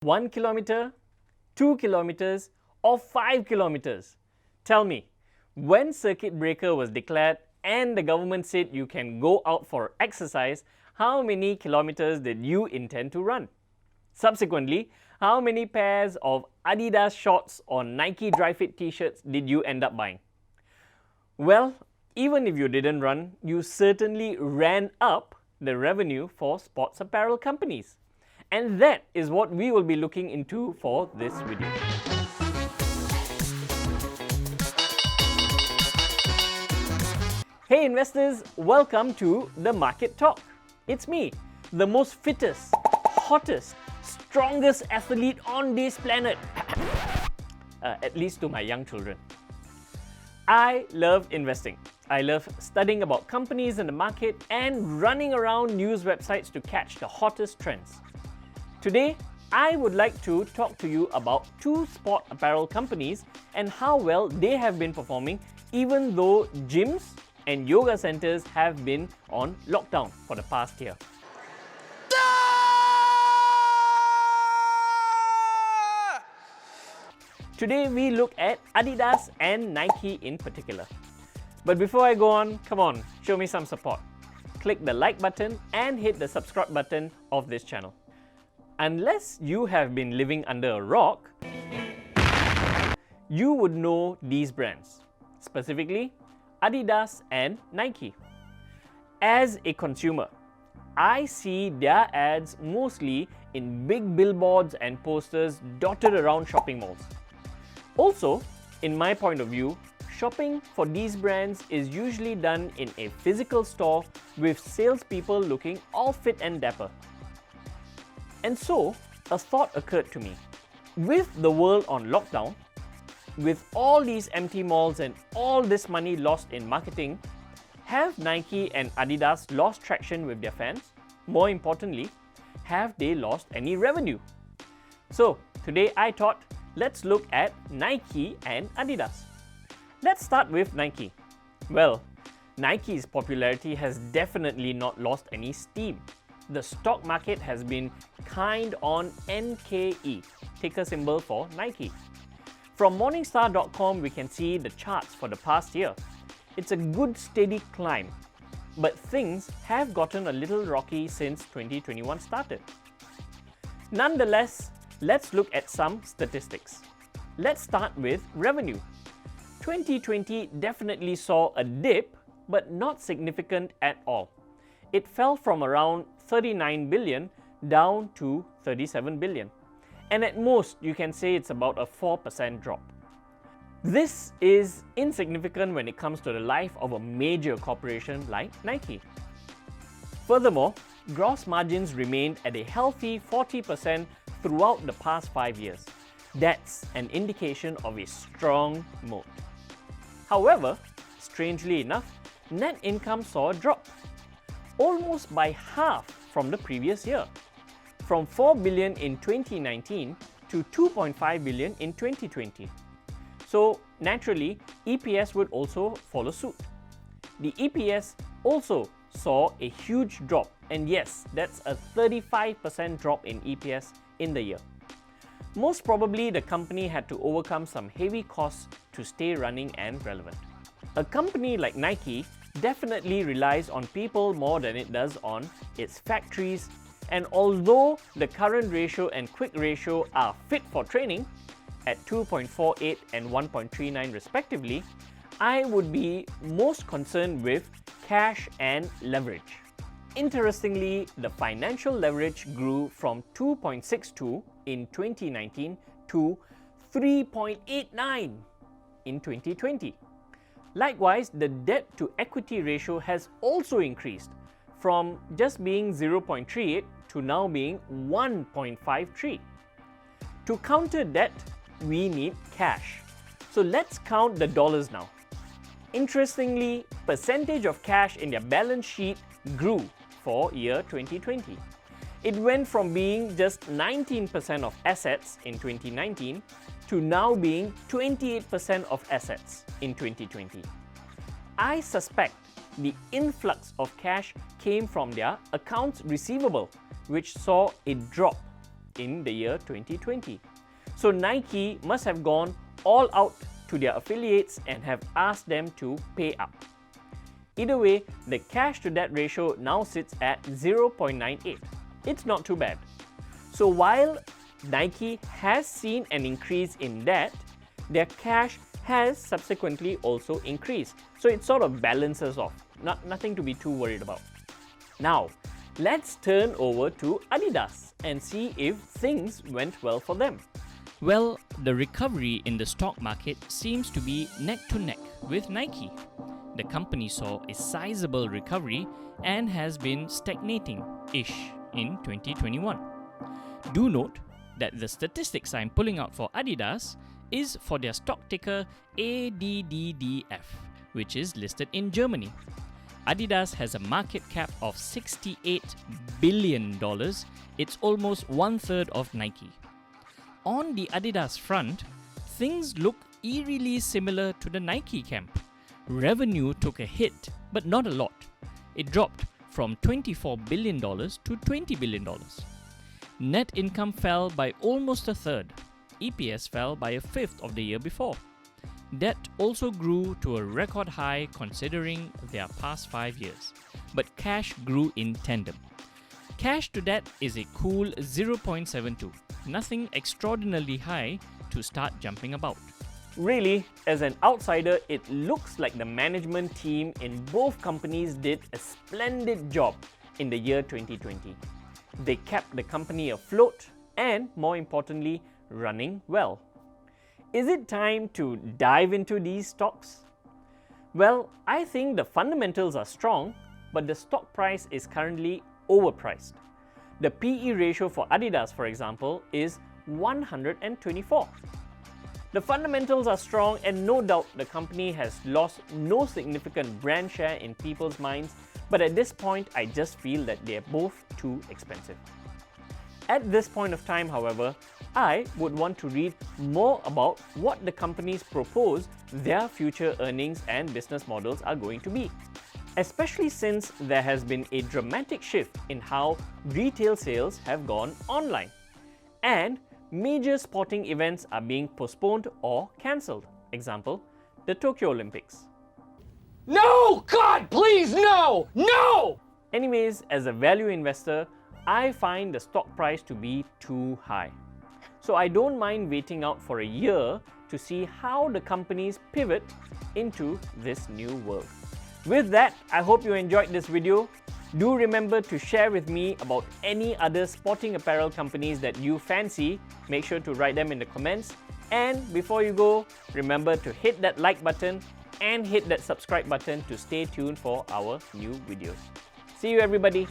1 kilometer, 2 kilometers, or 5 kilometers? Tell me, when circuit breaker was declared and the government said you can go out for exercise, how many kilometers did you intend to run? Subsequently, how many pairs of Adidas shorts or Nike Dri-Fit t-shirts did you end up buying? Well, even if you didn't run, you certainly ran up the revenue for sports apparel companies. And that is what we will be looking into for this video. Hey investors, welcome to The Market Talk. It's me, the most fittest, hottest, strongest athlete on this planet. At least to my young children. I love investing. I love studying about companies in the market and running around news websites to catch the hottest trends. Today, I would like to talk to you about two sport apparel companies and how well they have been performing even though gyms and yoga centers have been on lockdown for the past year. Today we look at Adidas and Nike in particular. But before I go on, come on, show me some support. Click the like button and hit the subscribe button of this channel. Unless you have been living under a rock, you would know these brands, specifically Adidas and Nike. As a consumer, I see their ads mostly in big billboards and posters dotted around shopping malls. Also, in my point of view, shopping for these brands is usually done in a physical store with salespeople looking all fit and dapper. And so, a thought occurred to me. With the world on lockdown, with all these empty malls and all this money lost in marketing, have Nike and Adidas lost traction with their fans? More importantly, have they lost any revenue? So, today I thought, let's look at Nike and Adidas. Let's start with Nike. Well, Nike's popularity has definitely not lost any steam. The stock market has been kind on NKE, ticker symbol for Nike. From Morningstar.com, we can see the charts for the past year. It's a good steady climb, but things have gotten a little rocky since 2021 started. Nonetheless, let's look at some statistics. Let's start with revenue. 2020 definitely saw a dip, but not significant at all. It fell from around 39 billion down to 37 billion. And at most, you can say it's about a 4% drop. This is insignificant when it comes to the life of a major corporation like Nike. Furthermore, gross margins remained at a healthy 40% throughout the past 5 years. That's an indication of a strong moat. However, strangely enough, net income saw a drop, almost by half from the previous year, from 4 billion in 2019 to 2.5 billion in 2020. So naturally, EPS would also follow suit. The EPS also saw a huge drop, and yes, that's a 35% drop in EPS in the year. Most probably, the company had to overcome some heavy costs to stay running and relevant. A company like Nike definitely relies on people more than it does on its factories, and although the current ratio and quick ratio are fit for training at 2.48 and 1.39 respectively, I would be most concerned with cash and leverage. Interestingly, the financial leverage grew from 2.62 in 2019 to 3.89 in 2020. Likewise, the debt to equity ratio has also increased from just being 0.38 to now being 1.53. To counter debt, we need cash. So let's count the dollars now. Interestingly, percentage of cash in their balance sheet grew for year 2020. It went from being just 19% of assets in 2019 to now being 28% of assets in 2020. I suspect the influx of cash came from their accounts receivable, which saw a drop in the year 2020. So Nike must have gone all out to their affiliates and have asked them to pay up. Either way, the cash to debt ratio now sits at 0.98. It's not too bad. So while Nike has seen an increase in debt, their cash has subsequently also increased. So it sort of balances off. Nothing to be too worried about. Now, let's turn over to Adidas and see if things went well for them. Well, the recovery in the stock market seems to be neck to neck with Nike. The company saw a sizable recovery and has been stagnating-ish in 2021. Do note that the statistics I'm pulling out for Adidas is for their stock ticker ADDDF, which is listed in Germany. Adidas has a market cap of $68 billion. It's almost 1/3 of Nike. On the Adidas front, things look eerily similar to the Nike camp. Revenue took a hit, but not a lot. It dropped from $24 billion to $20 billion. Net income fell by almost a third. EPS fell by a fifth of the year before. Debt also grew to a record high considering their past 5 years, but cash grew in tandem. Cash to debt is a cool 0.72, nothing extraordinarily high to start jumping about. Really, as an outsider, it looks like the management team in both companies did a splendid job in the year 2020. They kept the company afloat and, more importantly, running well. Is it time to dive into these stocks? Well, I think the fundamentals are strong, but the stock price is currently overpriced. The PE ratio for Adidas, for example, is 124. The fundamentals are strong, and no doubt the company has lost no significant brand share in people's minds, but at this point I just feel that they are both too expensive. At this point of time, however, I would want to read more about what the companies propose their future earnings and business models are going to be, especially since there has been a dramatic shift in how retail sales have gone online, and major sporting events are being postponed or cancelled. Example, the Tokyo Olympics. No! God, please, no! No! Anyways, as a value investor, I find the stock price to be too high. So I don't mind waiting out for a year to see how the companies pivot into this new world. With that, I hope you enjoyed this video. Do remember to share with me about any other sporting apparel companies that you fancy. Make sure to write them in the comments. And before you go, remember to hit that like button and hit that subscribe button to stay tuned for our new videos. See you everybody!